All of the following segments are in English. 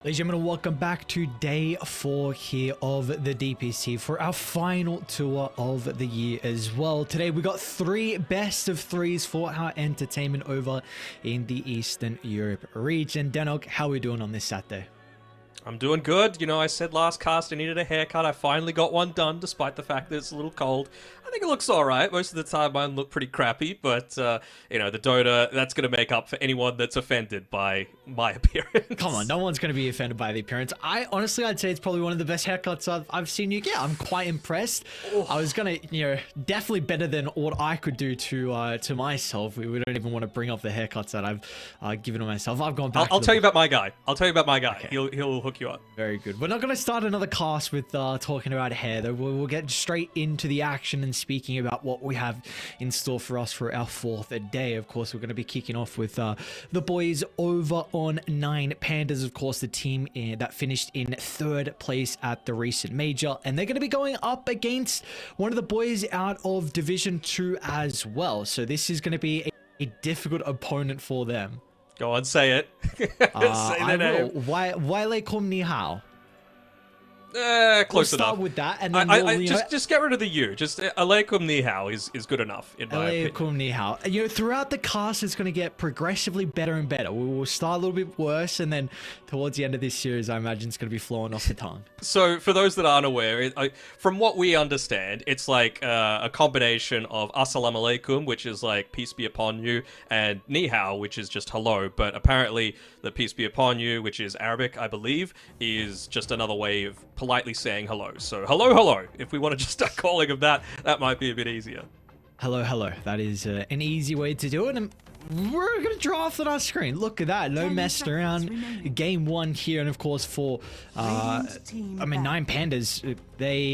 Ladies and gentlemen, welcome back to day 4 here of the DPC for our final tour of the year as well. Today we got 3 best of 3s for our entertainment over in the Eastern Europe region. Danog, how are we doing on this Saturday? I'm doing good. You know, I said last cast I needed a haircut. I finally got one done, despite the fact that it's a little cold. I think it looks alright. Most of the time mine look pretty crappy, but, you know, the Dota, that's going to make up for anyone that's offended by my appearance. Come on, no one's going to be offended by the appearance. Honestly, I'd say it's probably one of the best haircuts I've seen you get. I'm quite impressed. Oh. I was going to, you know, definitely better than what I could do to myself. We don't even want to bring up the haircuts that I've given to myself. I've gone back I'll tell you about my guy. I'll tell you about my guy. Okay. He'll hook you up. Very good. We're not going to start another cast with talking about hair, though. We'll get straight into the action and speaking about what we have in store for us for our 4th day. Of course, we're going to be kicking off with the boys over on 9Pandas, of course, the team that finished in 3rd place at the recent major. And they're going to be going up against one of the boys out of Division 2 as well. So this is going to be a difficult opponent for them. Go on, say it. Say the name. UALEIKUMNIHAO. Close we'll enough. Start with that, and then just get rid of the U. Just UALEIKUMNIHAO is good enough in my opinion. UALEIKUMNIHAO. You know, throughout the cast, it's going to get progressively better and better. We will start a little bit worse, and then towards the end of this series, I imagine it's going to be flowing off the tongue. So, for those that aren't aware, from what we understand, it's like a combination of Assalamu Alaikum, which is like peace be upon you, and Ni Hao, which is just hello. But apparently, the peace be upon you, which is Arabic, I believe, is just another way of politely saying hello. So, hello, hello. If we want to just start calling them that might be a bit easier. Hello, hello. That is an easy way to do it. And we're going to draw off on our screen. Look at that. No messing around. Game 1 here. And of course, for, 9Pandas,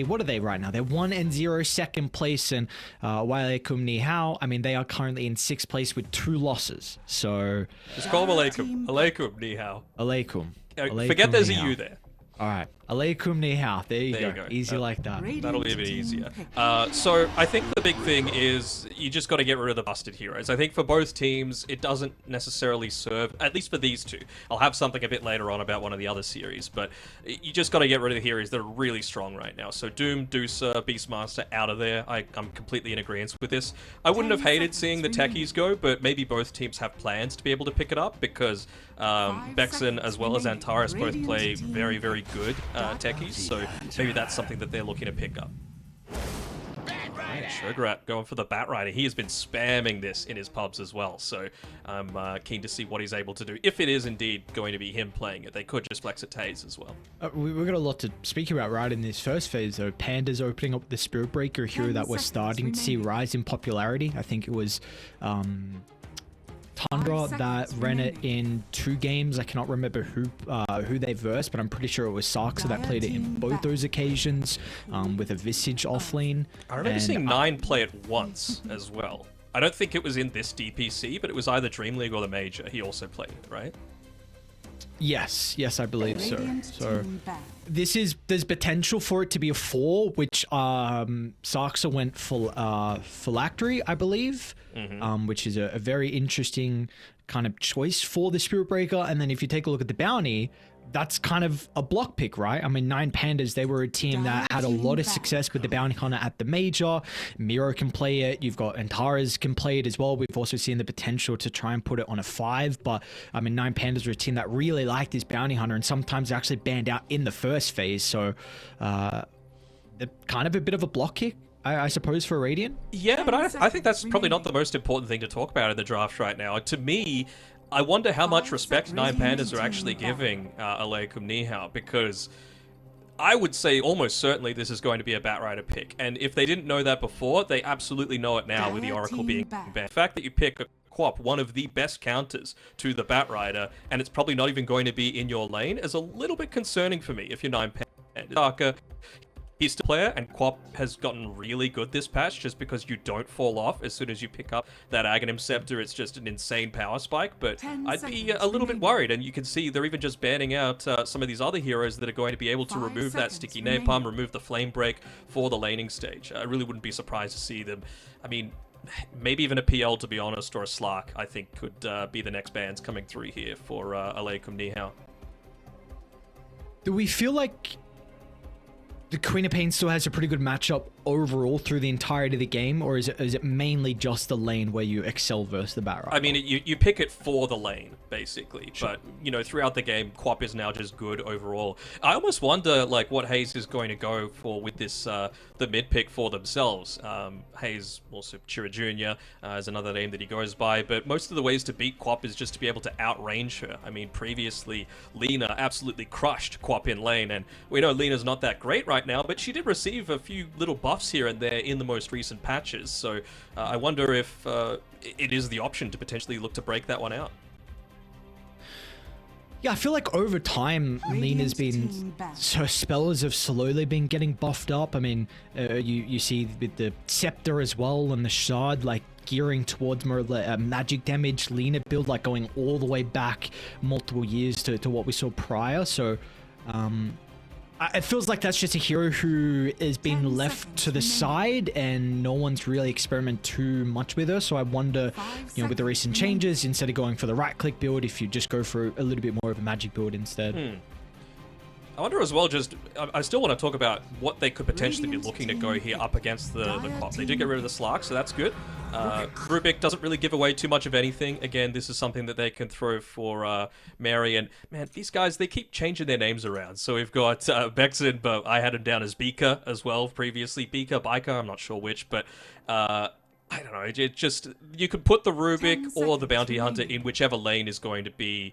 what are they right now? They're 1-0, 2nd place. And UALEIKUMNIHAO, I mean, they are currently in 6th place with 2 losses. So just call them Alaikum. UALEIKUMNIHAO. Alaikum. Forget there's a U there. All right. UALEIKUMNIHAO. There you go. Easy like that. That'll be a bit easier. So I think the big thing is you just got to get rid of the busted heroes. I think for both teams, it doesn't necessarily serve, at least for these two. I'll have something a bit later on about one of the other series, but you just got to get rid of the heroes that are really strong right now. So Doom, Deucer, Beastmaster out of there. I'm completely in agreement with this. I wouldn't have hated seeing the techies go, but maybe both teams have plans to be able to pick it up because Bexon as well as Antares both play very, very good techies, so maybe that's something that they're looking to pick up. Sugarat going for the Bat Rider. He has been spamming this in his pubs as well, so I'm keen to see what he's able to do. If it is indeed going to be him playing it, they could just flex a Taze as well. We've got a lot to speak about right in this first phase, though. Pandas opening up the Spirit Breaker hero that we're starting to see rise in popularity. I think it was Tundra that ran it in 2 games. I cannot remember who they versed, but I'm pretty sure it was Sarksa that played it in both those occasions with a Visage offlane. I remember seeing 9 play it once as well. I don't think it was in this DPC, but it was either Dream League or the Major. He also played it, right? Yes, I believe so. So there's potential for it to be a 4, which Sarksa went for phylactery, I believe, which is a very interesting kind of choice for the Spirit Breaker. And then if you take a look at the bounty, that's kind of a block pick, right? I mean, 9Pandas, they were a team that had a lot of success with the bounty hunter at the major. Miro can play it. You've got Antares can play it as well. We've also seen the potential to try and put it on a 5, but I mean, 9Pandas were a team that really liked this bounty hunter and sometimes actually banned out in the first phase. So they're kind of a bit of a block kick, I suppose, for Radiant. Yeah, but I think that's probably not the most important thing to talk about in the draft right now. To me, I wonder how much respect 9Pandas are actually giving UALEIKUMNIHAO, because I would say almost certainly this is going to be a Bat Rider pick. And if they didn't know that before, they absolutely know it now with the Oracle being banned. The fact that you pick a Quap, one of the best counters to the Bat Rider, and it's probably not even going to be in your lane, is a little bit concerning for me if you're 9Pandas. He's still a player, and Quap has gotten really good this patch just because you don't fall off as soon as you pick up that Aghanim Scepter. It's just an insane power spike, but I'd be a little bit worried, and you can see they're even just banning out some of these other heroes that are going to be able to remove that Sticky Napalm, remove the Flame Break for the laning stage. I really wouldn't be surprised to see them. I mean, maybe even a PL, to be honest, or a Slark, I think could be the next bans coming through here for UALEIKUMNIHAO. Do we feel like the Queen of Pain still has a pretty good matchup overall through the entirety of the game, or is it mainly just the lane where you excel versus the Batrider? I mean, you pick it for the lane, basically. Sure. But, you know, throughout the game, Quap is now just good overall. I almost wonder, like, what Hayes is going to go for with this, the mid pick for themselves. Hayes, also Chira Jr. Is another name that he goes by, but most of the ways to beat Quap is just to be able to outrange her. I mean, previously, Lina absolutely crushed Quap in lane, and we know Lina's not that great right now, but she did receive a few little buffs here and there in the most recent patches, so I wonder if it is the option to potentially look to break that one out. Yeah, I feel like over time, Lina's been... her spells have slowly been getting buffed up. I mean, you see with the Scepter as well and the Shard, like, gearing towards more magic damage. Lina build, like, going all the way back multiple years to what we saw prior, so... it feels like that's just a hero who is being left to the side and no one's really experimented too much with her. So I wonder, you know, with the recent changes, instead of going for the right click build, if you just go for a little bit more of a magic build instead. I wonder as well, just, I still want to talk about what they could potentially be looking to go here up against the Quap. They did get rid of the Slark, so that's good. Rubik doesn't really give away too much of anything. Again, this is something that they can throw for Mary. And, man, these guys, they keep changing their names around. So we've got Bexon, but I had him down as Beaker as well previously. Beaker, Biker, I'm not sure which, but... I don't know, it just... You could put the Rubik or the Bounty Hunter in whichever lane is going to be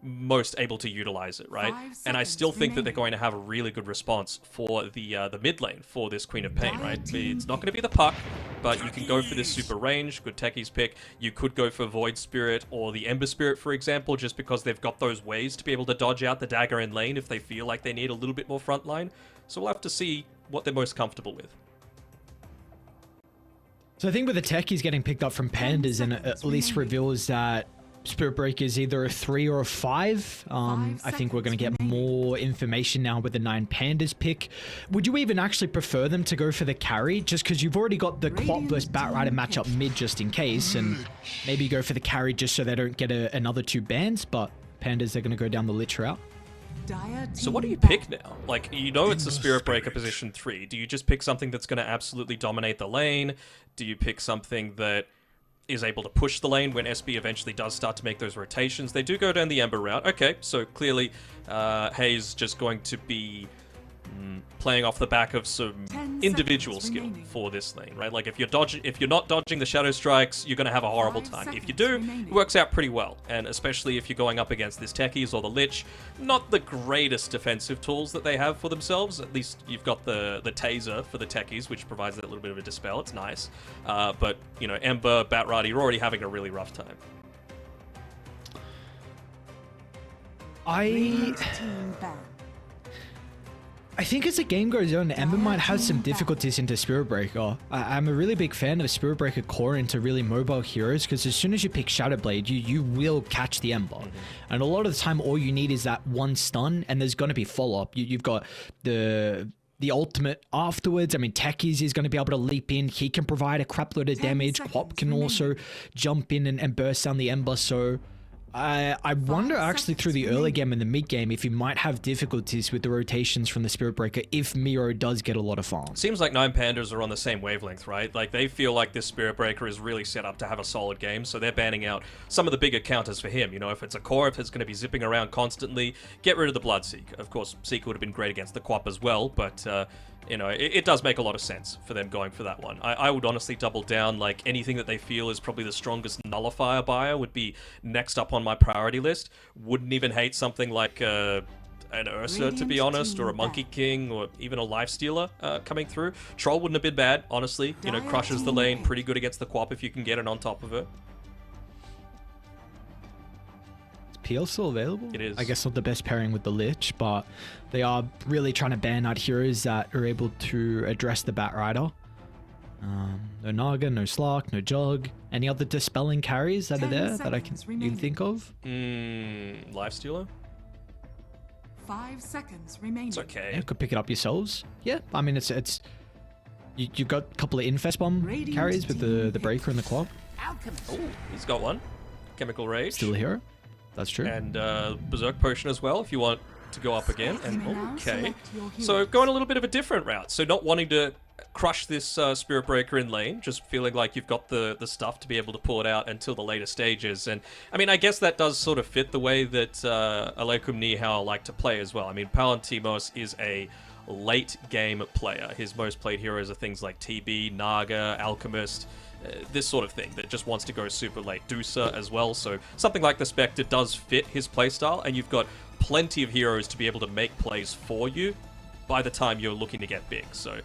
most able to utilize it, right? And I still think that they're going to have a really good response for the mid lane for this Queen of Pain, right? It's not going to be the Puck, but you can go for this super range, good techies pick. You could go for Void Spirit or the Ember Spirit, for example, just because they've got those ways to be able to dodge out the dagger in lane if they feel like they need a little bit more front line. So we'll have to see what they're most comfortable with. So I think with the techies getting picked up from Pandas, and it at least reveals that Spirit Breaker is either a 3 or a 5. I think we're going to get more information now with the 9Pandas pick. Would you even actually prefer them to go for the carry? Just because you've already got the Quap versus Batrider matchup mid just in case, and maybe go for the carry just so they don't get another 2 bans, but Pandas are going to go down the Lich route. So what do you pick now? Like, you know it's a Spirit Breaker position 3. Do you just pick something that's going to absolutely dominate the lane? Do you pick something that is able to push the lane when SB eventually does start to make those rotations? They do go down the Ember route. Okay, so clearly Hayes just going to be playing off the back of some individual skill for this lane, right? Like if you're not dodging the Shadow Strikes, you're going to have a horrible time. If you do, it works out pretty well, and especially if you're going up against this Techies or the Lich, not the greatest defensive tools that they have for themselves. At least you've got the Taser for the Techies, which provides that little bit of a dispel. It's nice, but you know, Ember, Batrider, you're already having a really rough time. I think as the game goes on, Ember might have some difficulties into Spirit Breaker. I'm a really big fan of Spirit Breaker core into really mobile heroes, because as soon as you pick Shadow Blade, you will catch the Ember. And a lot of the time, all you need is that one stun, and there's going to be follow-up. You've got the ultimate afterwards. I mean, Techies is going to be able to leap in. He can provide a crap load of damage. Quap can also jump in and burst down the Ember, so... I wonder actually through the early game and the mid game if he might have difficulties with the rotations from the Spirit Breaker if Miro does get a lot of farm. Seems like 9Pandas are on the same wavelength, right? Like they feel like this Spirit Breaker is really set up to have a solid game, so they're banning out some of the bigger counters for him. You know, if it's a core, if it's going to be zipping around constantly, get rid of the Bloodseeker. Of course, Seeker would have been great against the Quap as well, but you know, it does make a lot of sense for them going for that one. I would honestly double down, like anything that they feel is probably the strongest nullifier buyer would be next up on my priority list. Wouldn't even hate something like an Ursa, to be honest, or a Monkey King, or even a Lifestealer coming through. Troll wouldn't have been bad, honestly. You know, crushes the lane, pretty good against the Quap if you can get it on top of it. PL still available? It is. I guess not the best pairing with the Lich, but they are really trying to ban out heroes that are able to address the Batrider. No Naga, no Slark, no Jug. Any other dispelling carries that are there that I can you can think of? Lifestealer? 5 seconds remaining. It's okay. Yeah, could pick it up yourselves. Yeah, I mean it's you've got a couple of Infest Bomb carries with the Breaker and the Quap. Oh, he's got one. Chemical Rage. Still a hero. That's true. And Berserk Potion as well, if you want to go up again. And okay, select your hero. so going a little bit of a different route. So not wanting to crush this Spirit Breaker in lane, just feeling like you've got the stuff to be able to pull it out until the later stages. And I mean, I guess that does sort of fit the way that EEUKUMNIHAO like to play as well. I mean, Palantimos is a late game player. His most played heroes are things like TB, Naga, Alchemist, this sort of thing that just wants to go super late. Dusa as well, so something like the Spectre does fit his playstyle, and you've got plenty of heroes to be able to make plays for you by the time you're looking to get big. So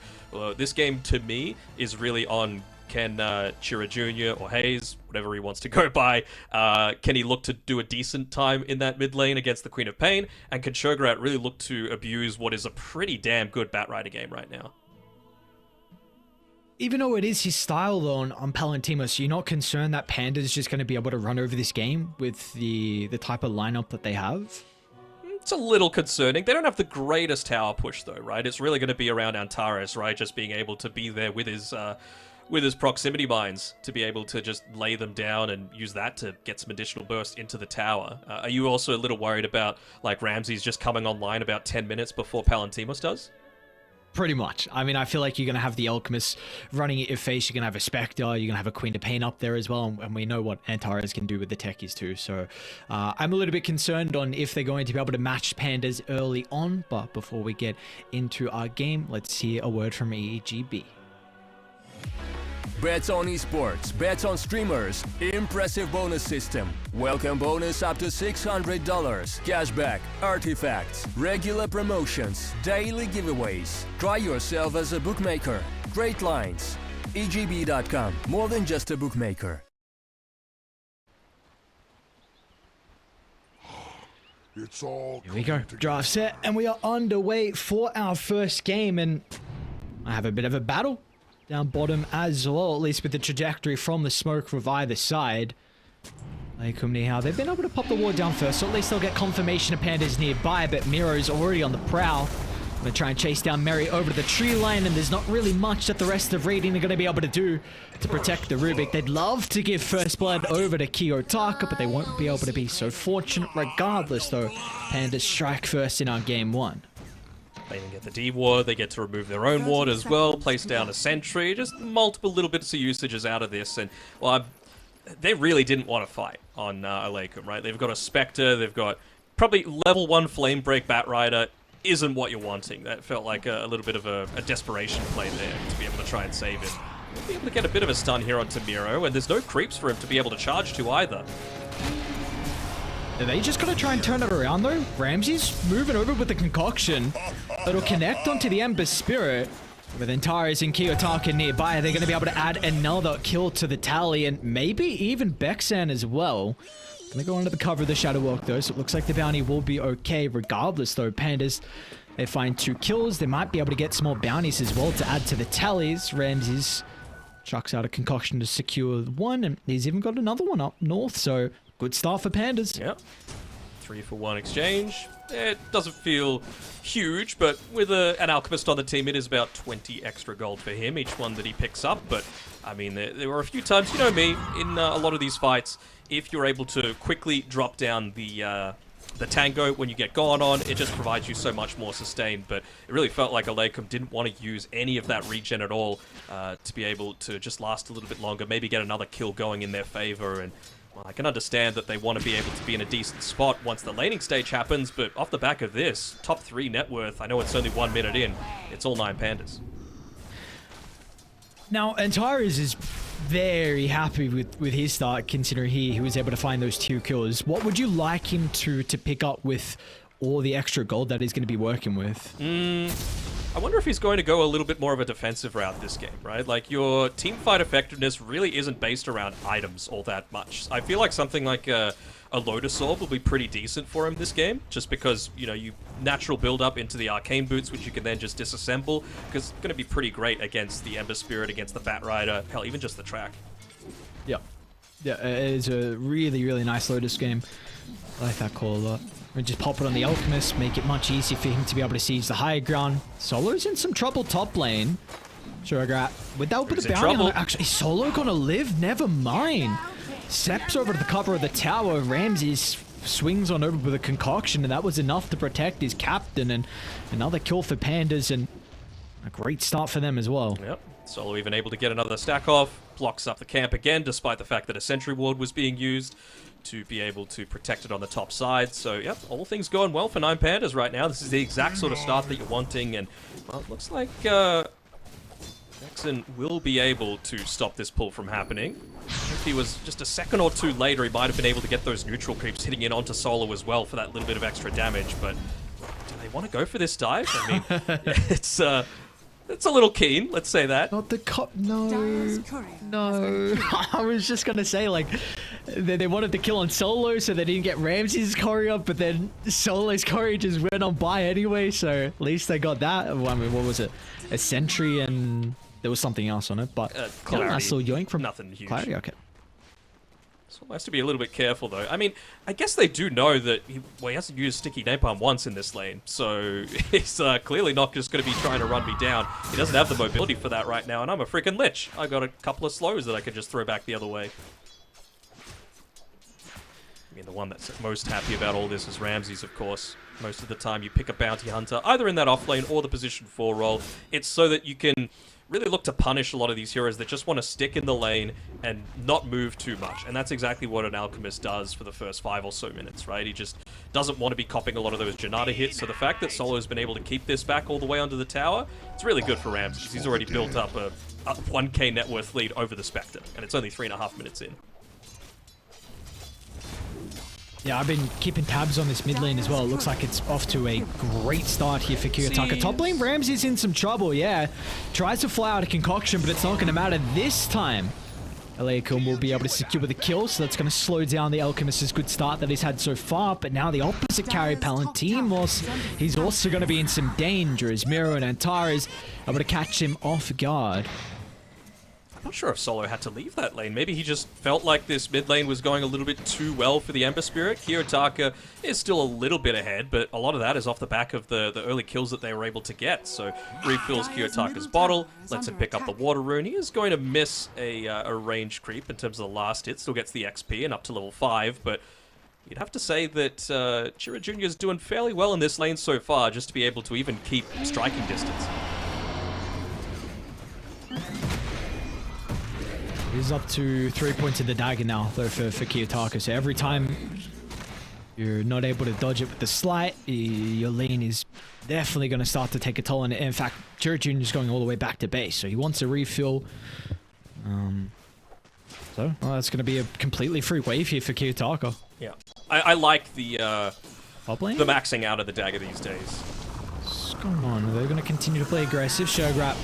this game to me is really on, can Chira Jr. or Hayes, whatever he wants to go by, can he look to do a decent time in that mid lane against the Queen of Pain, and can Shograt really look to abuse what is a pretty damn good Batrider game right now? Even though it is his style though on Palantimos, you're not concerned that Panda's just going to be able to run over this game with the type of lineup that they have? It's a little concerning. They don't have the greatest tower push though, right? It's really going to be around Antares, right? Just being able to be there with his proximity mines to be able to just lay them down and use that to get some additional burst into the tower. Are you also a little worried about like Ramsey's just coming online about 10 minutes before Palantimos does? Pretty much. I mean, I feel like you're going to have the Alchemist running at your face. You're going to have a Spectre. You're going to have a Queen of Pain up there as well. And we know what Antares can do with the techies too. So I'm a little bit concerned on if they're going to be able to match Pandas early on. But before we get into our game, let's hear a word from EEGB. Bets on esports, bets on streamers, impressive bonus system. Welcome bonus up to $600, cashback, artifacts, regular promotions, daily giveaways. Try yourself as a bookmaker. Great lines. EGB.com, more than just a bookmaker. It's all Here we go. Draft set, and we are underway for our first game. And I have a bit of a battle down bottom as well, at least with the trajectory from the smoke from either side. EEUKUMNIHAO, they've been able to pop the ward down first, so at least they'll get confirmation of Pandas nearby, but Miro's already on the prowl. Gonna try and chase down Mary over to the tree line, and there's not really much that the rest of Raiding are gonna be able to do to protect the Rubik. They'd love to give first blood over to Kiyotaka, but they won't be able to be so fortunate regardless, though. Pandas strike first in our game one. They even get the D ward, they get to remove their own ward as well, place down a sentry, just multiple little bits of usages out of this, and well, they really didn't want to fight on EEUKUM, right? They've got a Spectre, they've got probably level 1 Flame Break Batrider, isn't what you're wanting. That felt like a little bit of a desperation play there to be able to try and save him. We'll be able to get a bit of a stun here onto Miro, and there's no creeps for him to be able to charge to either. Are they just gonna try and turn it around though? Ramsey's moving over with the concoction. It'll connect onto the Ember Spirit. With Antares and Kiyotaka nearby, they're gonna be able to add another kill to the tally, and maybe even Bexan as well. Gonna go under the cover of the Shadow Walk though, so it looks like the bounty will be okay regardless though. Pandas, they find 2 kills. They might be able to get some more bounties as well to add to the tallies. Ramsey's chucks out a concoction to secure 1, and he's even got another one up north, so good start for Pandas. Yep. 3-for-1 exchange. It doesn't feel huge, but with an Alchemist on the team, it is about 20 extra gold for him, each one that he picks up. But, I mean, there were a few times, you know me, in a lot of these fights, if you're able to quickly drop down the tango when you get gone on, it just provides you so much more sustain. But it really felt like EEUKUM didn't want to use any of that regen at all to be able to just last a little bit longer, maybe get another kill going in their favor. And well, I can understand that they want to be able to be in a decent spot once the laning stage happens, but off the back of this, top 3 net worth, I know it's only 1 minute in, it's all 9Pandas. Now, Antares is very happy with his start, considering he was able to find those 2 kills. What would you like him to pick up with all the extra gold that he's going to be working with? I wonder if he's going to go a little bit more of a defensive route this game, right? Like, your teamfight effectiveness really isn't based around items all that much. I feel like something like a Lotus Orb will be pretty decent for him this game, just because, you know, you natural build up into the Arcane Boots, which you can then just disassemble, because it's going to be pretty great against the Ember Spirit, against the Batrider, hell, even just the track. Yeah. Yeah, it is a really, really nice Lotus game. I like that call a lot. We just pop it on the Alchemist, make it much easier for him to be able to seize the higher ground. Solo's in some trouble top lane. Shograt, without the bounty hunter, actually, Solo gonna live? Never mind. Seps over to the cover of the tower. Ramsey's swings on over with a concoction, and that was enough to protect his captain, and another kill for Pandas, and a great start for them as well. Yep. Solo even able to get another stack off, blocks up the camp again, despite the fact that a sentry ward was being used to be able to protect it on the top side. So, yep, all things going well for 9Pandas right now. This is the exact sort of start that you're wanting, and, well, it looks like Jackson will be able to stop this pull from happening. If he was just a second or two later, he might have been able to get those neutral creeps hitting in onto Solo as well for that little bit of extra damage, but do they want to go for this dive? I mean, it's a little keen, let's say that. Not the no. I was just gonna say, like, they wanted to kill on Solo, so they didn't get Ramsey's Cory up, but then Solo's Cory just went on by anyway, so at least they got that. Well, I mean, what was it? A sentry, and there was something else on it, but Clarity. I saw yoink from Nothing huge. Clarity, okay. So has to be a little bit careful, though. I mean, I guess they do know that he hasn't used Sticky Napalm once in this lane, so he's clearly not just going to be trying to run me down. He doesn't have the mobility for that right now, and I'm a freaking lich. I got a couple of slows that I could just throw back the other way. I mean, the one that's most happy about all this is Ramses, of course. Most of the time you pick a bounty hunter, either in that off lane or the position 4 role. It's so that you can really look to punish a lot of these heroes that just want to stick in the lane and not move too much. And that's exactly what an Alchemist does for the first 5 or so minutes, right? He just doesn't want to be copping a lot of those Janata hits. So the fact that Solo's been able to keep this back all the way under the tower, it's really good for Rams, because he's already built up a 1k net worth lead over the Spectre, and it's only 3.5 minutes in. Yeah, I've been keeping tabs on this mid lane as well. It looks like it's off to a great start here for Kiyotaka. Top lane, Ramsey's in some trouble, yeah. Tries to fly out a concoction, but it's not going to matter this time. EEU will be able to secure the kill, so that's going to slow down the Alchemist's good start that he's had so far. But now the opposite carry, Palantimos, he's also going to be in some danger as Miro and Antares able to catch him off guard. I'm not sure if Solo had to leave that lane. Maybe he just felt like this mid lane was going a little bit too well for the Ember Spirit. Kiyotaka is still a little bit ahead, but a lot of that is off the back of the early kills that they were able to get. So refills Kiyotaka's bottle, lets him pick up the water rune. He is going to miss a range creep in terms of the last hit. Still gets the XP and up to level 5, but you'd have to say that Chira Jr. is doing fairly well in this lane so far, just to be able to even keep striking distance. He's up to 3 points in the dagger now, though, for Kiyotaka. So every time you're not able to dodge it with the slight, your lane is definitely going to start to take a toll on it. In fact, Chira Jr. is going all the way back to base, so he wants a refill. Well, that's going to be a completely free wave here for Kiyotaka. Yeah, I like the Top lane? the maxing out of the dagger these days. What's going on? They're going to continue to play aggressive. Showgrap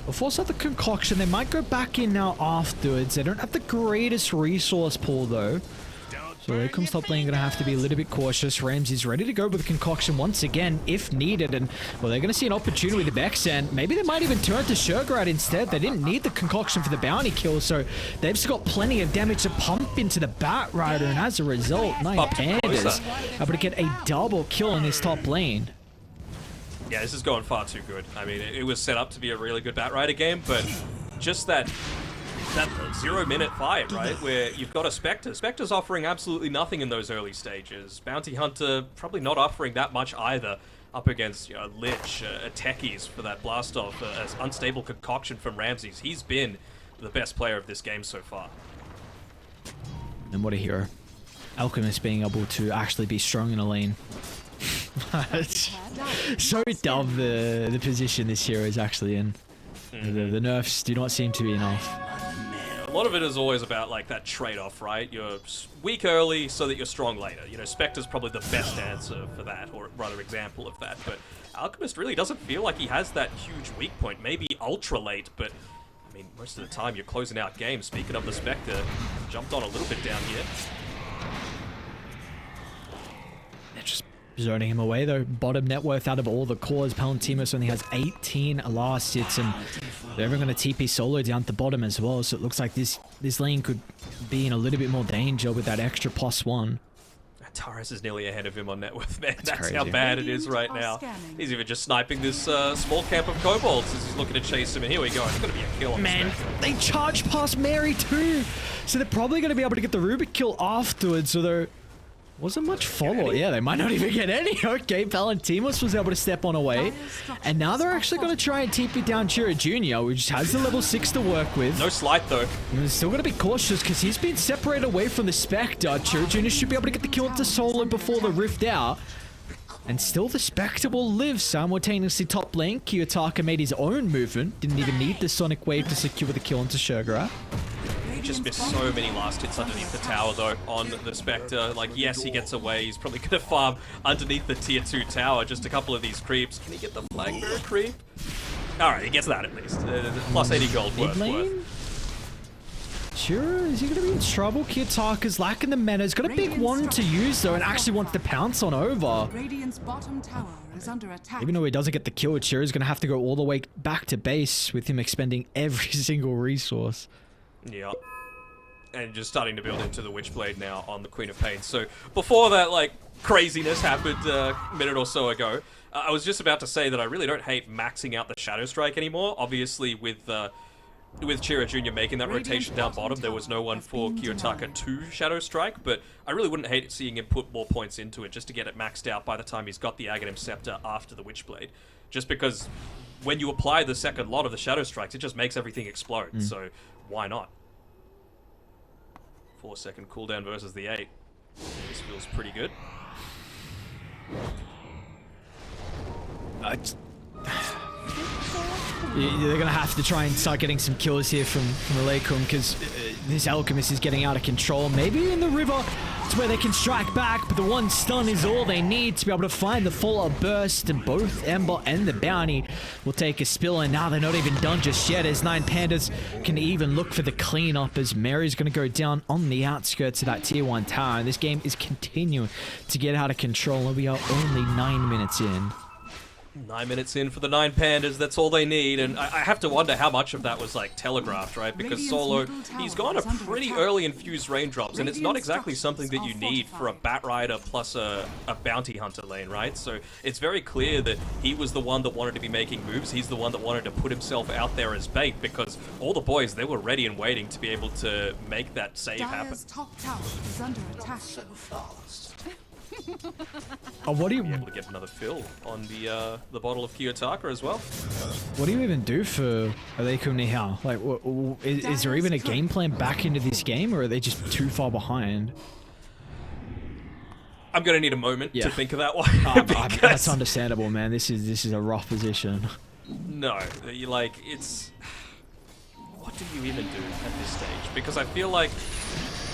will force out the concoction. They might go back in now afterwards. They don't have the greatest resource pool, though. So EEU's top lane going to have to be a little bit cautious. Ramsey's ready to go with the concoction once again, if needed. And, well, they're going to see an opportunity with the Bex, and maybe they might even turn to Shurgrat instead. They didn't need the concoction for the bounty kill, so they've still got plenty of damage to pump into the Bat Rider. And as a result, 9Pandas able to get a double kill in this top lane. Yeah, this is going far too good. I mean, it was set up to be a really good Batrider game, but just that 0-minute fight, right, where you've got a Spectre. Spectre's offering absolutely nothing in those early stages. Bounty Hunter probably not offering that much either, up against, you know, Lich, a Techies for that blast off, an unstable concoction from Ramses. He's been the best player of this game so far. And what a hero. Alchemist being able to actually be strong in a lane. So dumb the position this hero is actually in. The nerfs do not seem to be enough. A lot of it is always about, like, that trade-off, right? You're weak early so that you're strong later. You know, Spectre's probably the best answer for that, or rather example of that. But Alchemist really doesn't feel like he has that huge weak point. Maybe ultra late, but I mean, most of the time you're closing out games. Speaking of the Spectre, jumped on a little bit down here. They're just zoning him away, though. Bottom net worth out of all the cores. Palantimos only has 18 last hits, and they're even going to TP Solo down at the bottom as well. So it looks like this lane could be in a little bit more danger with that extra +1. Taras is nearly ahead of him on net worth, man. That's crazy. how bad it is right now. He's even just sniping this small camp of kobolds as he's looking to chase him. And here we go. It's going to be a kill on Man, they charge past Mary too. So they're probably going to be able to get the Rubik kill afterwards. So they're Wasn't much follow. Yeah, they might not even get any. Okay, Palantimos was able to step on away. And now they're actually going to try and TP down Chira Jr., who just has the level 6 to work with. No slight, though. And they're still going to be cautious because he's been separated away from the Spectre. Chira Jr. should be able to get the kill into Solo before the Rift out. And still the Spectre will live simultaneously top lane. Kiyotaka made his own movement. Didn't even need the Sonic Wave to secure the kill into Shurgura. He just missed so many last hits underneath the tower, though, on the Spectre. Like, yes, he gets away. He's probably going to farm underneath the tier 2 tower. Just a couple of these creeps. Can he get the flag bearer creep? Alright, he gets that at least. Plus 80 gold worth. Sure, is he going to be in trouble? Kiyotaka's lacking the mana. He's got a big one to use, though, and actually wants to pounce on over. Radiant's bottom tower is under attack. Even though he doesn't get the kill, Chira's going to have to go all the way back to base with him expending every single resource. Yeah. And just starting to build into the Witchblade now on the Queen of Pain. So before that, like, craziness happened a minute or so ago, I was just about to say that I really don't hate maxing out the Shadow Strike anymore. Obviously, with Chira Jr. making that rotation down bottom, there was no one for Kiyotaka to Shadow Strike, but I really wouldn't hate seeing him put more points into it just to get it maxed out by the time he's got the Aghanim Scepter after the Witchblade. Just because when you apply the second lot of the Shadow Strikes, it just makes everything explode, so why not? 4-second cooldown versus the 8. This feels pretty good. They're going to have to try and start getting some kills here from Aleikum because this Alchemist is getting out of control. Maybe in the river, it's where they can strike back, but the one stun is all they need to be able to find the follow-up burst, and both Ember and the Bounty will take a spill, and now they're not even done just yet as 9Pandas can even look for the cleanup as Mary's going to go down on the outskirts of that tier 1 tower, and this game is continuing to get out of control, and we are only 9 minutes in. 9 minutes in for the 9Pandas, that's all they need, and I have to wonder how much of that was like telegraphed, right? Because Solo, he's gone a pretty early infused raindrops, and it's not exactly something that you need for a Bat Rider plus a Bounty Hunter lane, right? So it's very clear that he was the one that wanted to be making moves, he's the one that wanted to put himself out there as bait, because all the boys, they were ready and waiting to be able to make that save happen. Top tower is under attack. Oh, what do you... Be able to get another fill on the bottle of Kiyotaka as well. What do you even do for EEU? Like, is there even a game plan back into this game, or are they just too far behind? I'm gonna need a moment to think of that one. That's understandable, man. This is a rough position. No, like, it's... What do you even do at this stage? Because I feel like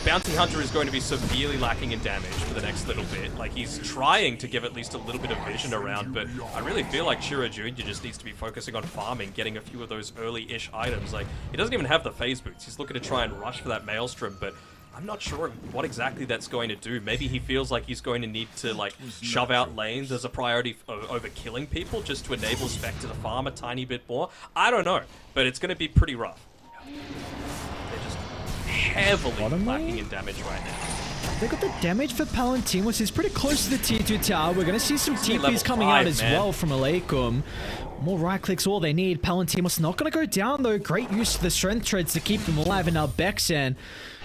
Bounty Hunter is going to be severely lacking in damage for the next little bit. Like, he's trying to give at least a little bit of vision around, but I really feel like Chira Jr. just needs to be focusing on farming, getting a few of those early-ish items. Like, he doesn't even have the phase boots. He's looking to try and rush for that Maelstrom, but I'm not sure what exactly that's going to do. Maybe he feels like he's going to need to, like, shove out lanes as a priority over killing people just to enable Spectre to farm a tiny bit more. I don't know, but it's going to be pretty rough. They're just heavily lacking in damage right now. They got the damage for Palantimos. He's pretty close to the tier 2 tower. We're going to see some TPs coming out as well from Aleikum. More right clicks, all they need. Palantimos not going to go down though. Great use of the strength treads to keep them alive. And now Bexan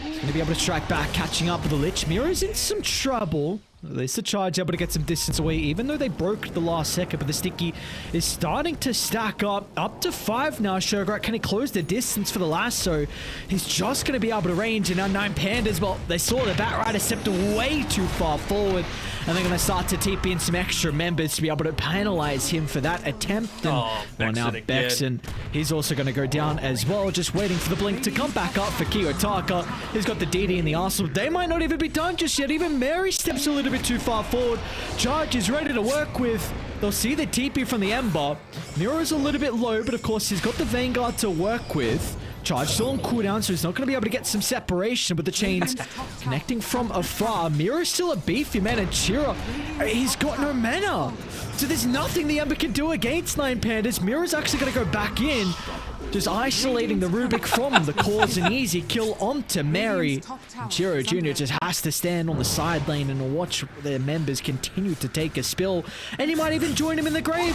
is going to be able to strike back, catching up with the Lich. Mira's in some trouble. At least the charge able to get some distance away, even though they broke the last second. But the Sticky is starting to stack up to 5 now. Shurgura, can he close the distance for the lasso? He's just going to be able to range. And now 9Pandas, well, they saw the Bat Rider stepped way too far forward. And they're going to start to TP in some extra members to be able to penalize him for that attempt. And well, now Bexan, he's also going to go down as well. Just waiting for the blink to come back up for Kiyotaka. He's got the DD in the arsenal. They might not even be done just yet. Even Mary steps a little bit too far forward. Charge is ready to work with. They'll see the TP from the Ember. Miro's a little bit low, but of course he's got the Vanguard to work with. Charge still on cooldown, so he's not going to be able to get some separation with the chains connecting from afar. Miro's still a beefy man, and Chira, he's got no mana. So there's nothing the Ember can do against 9Pandas. Miro's actually going to go back in, just isolating the Rubik from the cause an easy kill onto Mary. Chira Jr. just has to stand on the side lane and watch their members continue to take a spill. And he might even join him in the grave.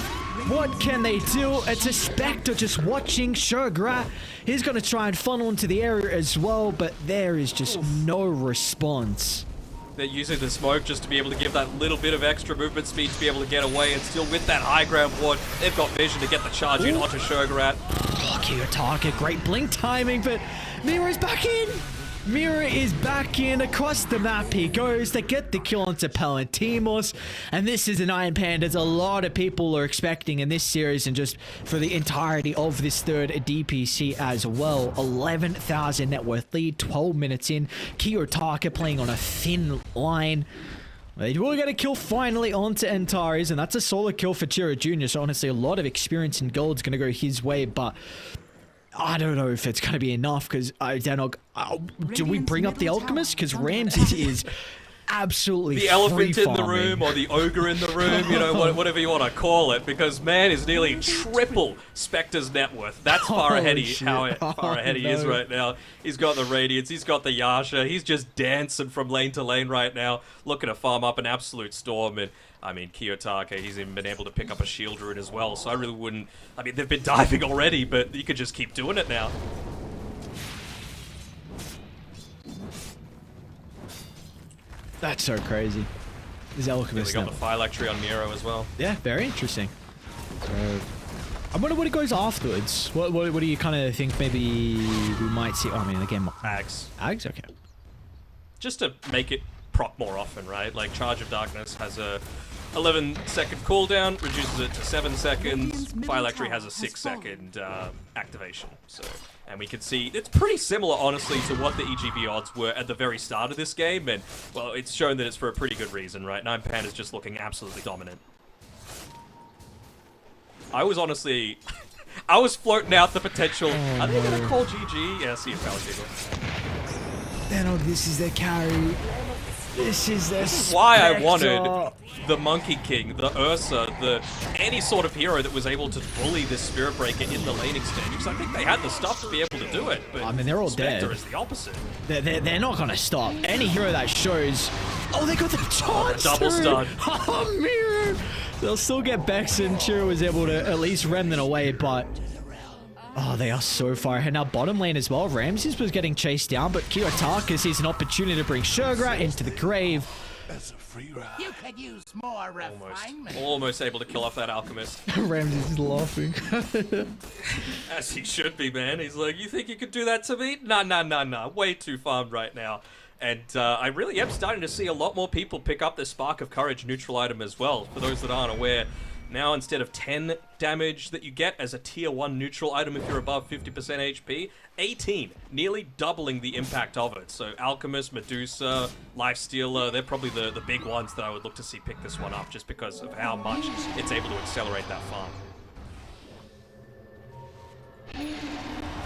What can they do? It's a Spectre just watching. Shurgura, he's going to try and funnel into the area as well, but there is just no response. They're using the smoke just to be able to give that little bit of extra movement speed to be able to get away, and still with that high ground ward, they've got vision to get the charge in onto Shogarat. Oh, Kiyotaka, great blink timing, but Mira is back in. Mira is back in across the map. He goes to get the kill onto Palantimos, and this is the 9Pandas a lot of people are expecting in this series and just for the entirety of this third DPC as well. 11,000 net worth lead, 12 minutes in. Kiyotaka playing on a thin line. They will get a kill finally onto Antares, and that's a solid kill for Chira Jr. So honestly, a lot of experience in gold is going to go his way, but I don't know if it's going to be enough because Danog, do we bring up the Alchemist? Because Ramses is absolutely the elephant in the room or the ogre in the room, you know, whatever you want to call it, because man is nearly triple Spectre's net worth. That's far ahead he is right now. He's got the Radiance, he's got the Yasha, he's just dancing from lane to lane right now, looking to farm up an absolute storm. And I mean, Kiyotaka, he's even been able to pick up a shield rune as well, so I really wouldn't... I mean, they've been diving already, but you could just keep doing it now. That's so crazy. This Alchemist. We got the Phylactery on Nero as well. Yeah, very interesting. So, I wonder what it goes afterwards. What do you kind of think maybe we might see? Oh, I mean, again, Ags. Ags? Okay. Just to make it proc more often, right? Like, Charge of Darkness has a 11-second cooldown, reduces it to 7 seconds. Phylactery has a 6-second activation. So, and we can see it's pretty similar, honestly, to what the EGB odds were at the very start of this game. And, well, it's shown that it's for a pretty good reason, right? 9Pandas just looking absolutely dominant. I was honestly... I was floating out the potential. Are they going to call GG? Yeah, see you, Palantimos. Danog, this is their carry. This is why I wanted the Monkey King, the Ursa, any sort of hero that was able to bully this Spirit Breaker in the laning stage, because I think they had the stuff to be able to do it. But I mean, they're all Spectre dead. Is the opposite. They're not gonna stop. Any hero that shows. Oh, they got the charge. Double stun. Oh, Mirror. They'll still get Bex, and Chira was able to at least remnant away, but. Oh, they are so far ahead. Now, bottom lane as well. Ramses was getting chased down, but Kiyotaka sees an opportunity to bring Shogarat into the grave. That's a free ride. You could use more refinement. Almost able to kill off that Alchemist. Ramses is laughing. As he should be, man. He's like, you think you could do that to me? Nah. Way too farmed right now. And I really am starting to see a lot more people pick up the Spark of Courage neutral item as well. For those that aren't aware, now instead of 10 damage that you get as a tier 1 neutral item if you're above 50% HP, 18, nearly doubling the impact of it. So Alchemist, Medusa, Lifestealer, they're probably the big ones that I would look to see pick this one up just because of how much it's able to accelerate that farm.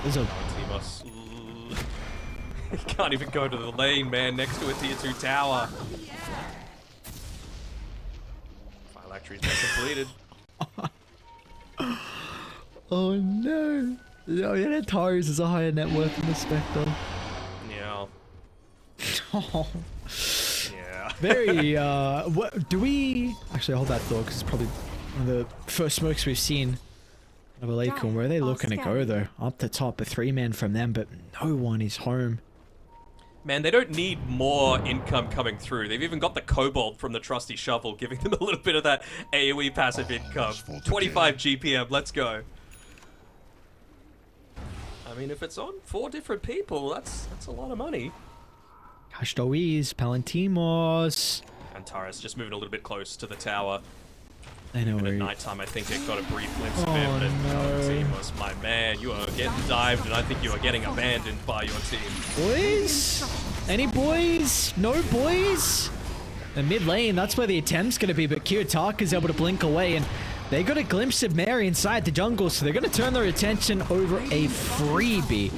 There's a... Timos. He can't even go to the lane, man, next to a tier 2 tower. Phylactery's been completed. Oh no. Oh yeah, Antares is a higher net worth than the Spectre. Yeah. Oh. Yeah. Very, what, do we... Actually, hold that thought, because it's probably one of the first smokes we've seen of UALEIKUM. Where are they looking to go, though? Up the top, a 3-man from them, but no one is home. Man, they don't need more income coming through. They've even got the Kobold from the Trusty Shovel, giving them a little bit of that AoE passive income. 25 GPM, let's go. I mean, if it's on 4 different people, that's a lot of money. Castois, Palantimos. Antares just moving a little bit close to the tower. I know And where at he... nighttime, I think it got a brief glimpse of Oh, him. And no. Palantimos, my man, you are getting dived, and I think you are getting abandoned by your team. Boys? Any boys? No boys? The mid lane, that's where the attempt's going to be, but Kiyotaka is able to blink away, and they got a glimpse of Mary inside the jungle, so they're going to turn their attention over a freebie.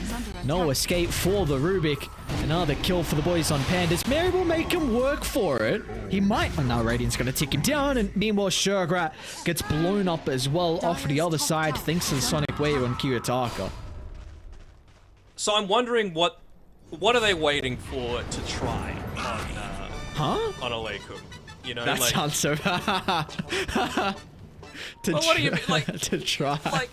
No escape for the Rubik. Another kill for the boys on Pandas. Mary will make him work for it. He might. Oh, now Radiant's going to tick him down, and meanwhile Shogarat gets blown up as well off the other side thanks to the Sonic Wave on Kiyotaka. So I'm wondering what are they waiting for to try on UALEIKUM? You know, That like, sounds so... to well, what do you mean, like, to try. like,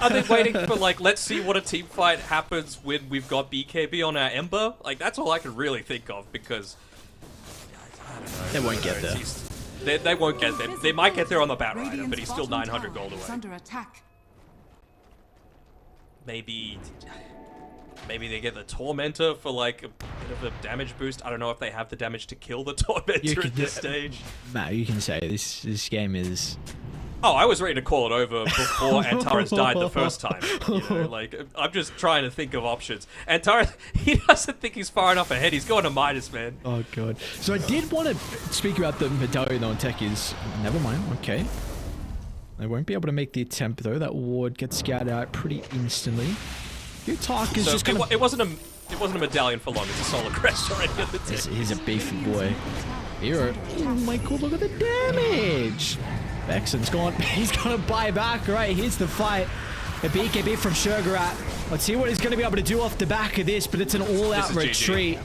are they waiting for, like, let's see what a team fight happens when we've got BKB on our Ember? Like, that's all I can really think of, because They won't get there. They won't get there. They might get there on the Batrider, but Radiant's he's still bottom 900 gold tower is away. under attack. Maybe they get the Tormentor for like a bit of a damage boost. I don't know if they have the damage to kill the Tormentor at this stage. Matt, you can say this game is... Oh, I was ready to call it over before Antares died the first time. You know, like, I'm just trying to think of options. Antares, he doesn't think he's far enough ahead. He's going to Midas, man. Oh, God. So I did want to speak about the medallion on tech is... Never mind. Okay. They won't be able to make the attempt, though. That ward gets scouted out pretty instantly. Utak is just going to... It wasn't a medallion for long. It's a solar crest already at the tip. He's a beefy boy. Hero. Oh, my God. Look at the damage. Vexen's gone. He's going to buy back. Right, here's the fight. A BKB from Sugarat. Let's see what he's going to be able to do off the back of this, but it's an all-out retreat.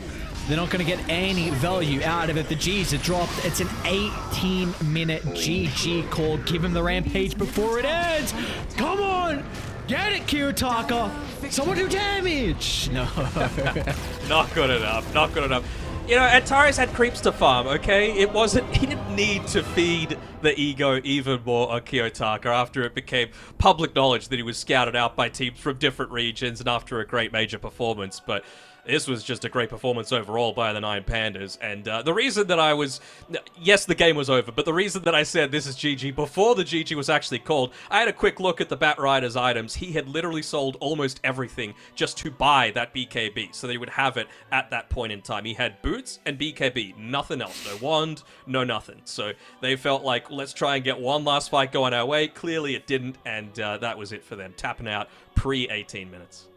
They're not going to get any value out of it. The G's are dropped. It's an 18-minute GG call. Give him the rampage before it ends. Come on. Get it, Kiyotaka. Someone do damage. No. Not good enough. Not good enough. You know, Antares had creeps to farm, okay? It wasn't... He didn't need to feed the ego even more on Kiyotaka after it became public knowledge that he was scouted out by teams from different regions and after a great major performance, but... This was just a great performance overall by the 9Pandas, and the reason that I was... Yes, the game was over, but the reason that I said this is GG before the GG was actually called, I had a quick look at the Batrider's items. He had literally sold almost everything just to buy that BKB, so they would have it at that point in time. He had boots and BKB, nothing else. No wand, no nothing. So they felt like, let's try and get one last fight going our way. Clearly it didn't, and that was it for them, tapping out pre-18 minutes.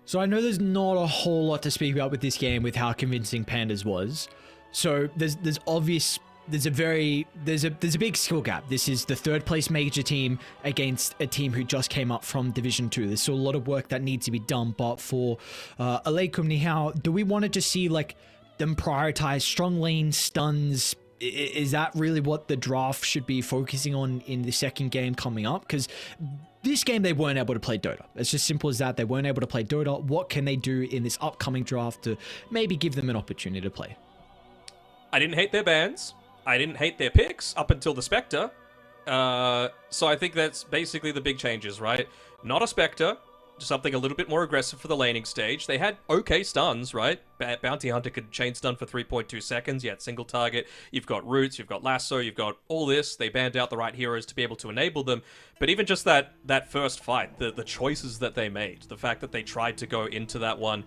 So I know there's not a whole lot to speak about with this game with how convincing Pandas was. So there's a big skill gap. This is the third place major team against a team who just came up from Division 2. There's still a lot of work that needs to be done, but for EEUDPC, do we want to just see like them prioritize strong lane stuns? Is that really what the draft should be focusing on in the second game coming up? Because this game, they weren't able to play Dota. It's just simple as that. They weren't able to play Dota. What can they do in this upcoming draft to maybe give them an opportunity to play? I didn't hate their bans. I didn't hate their picks up until the Spectre. So I think that's basically the big changes, right? Not a Spectre. Something a little bit more aggressive for the laning stage. They had okay stuns, right? Bounty Hunter could chain stun for 3.2 seconds. You had single target. You've got roots. You've got lasso. You've got all this. They banned out the right heroes to be able to enable them. But even just that first fight, the choices that they made, the fact that they tried to go into that one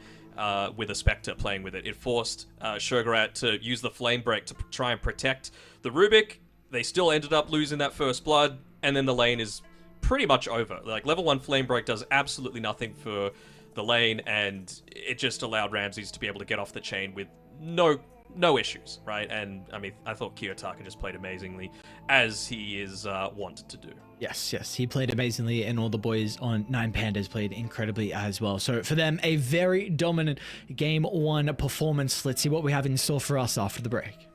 with a Spectre playing with it, it forced Sugarat to use the Flame Break to try and protect the Rubik. They still ended up losing that first blood, and then the lane is pretty much over. Like, level 1 Flame Break does absolutely nothing for the lane, and it just allowed Ramses to be able to get off the chain with no issues, right? And, I mean, I thought Kiyotaka just played amazingly, as he is wanted to do. Yes, he played amazingly, and all the boys on 9Pandas played incredibly as well. So for them, a very dominant Game 1 performance. Let's see what we have in store for us after the break.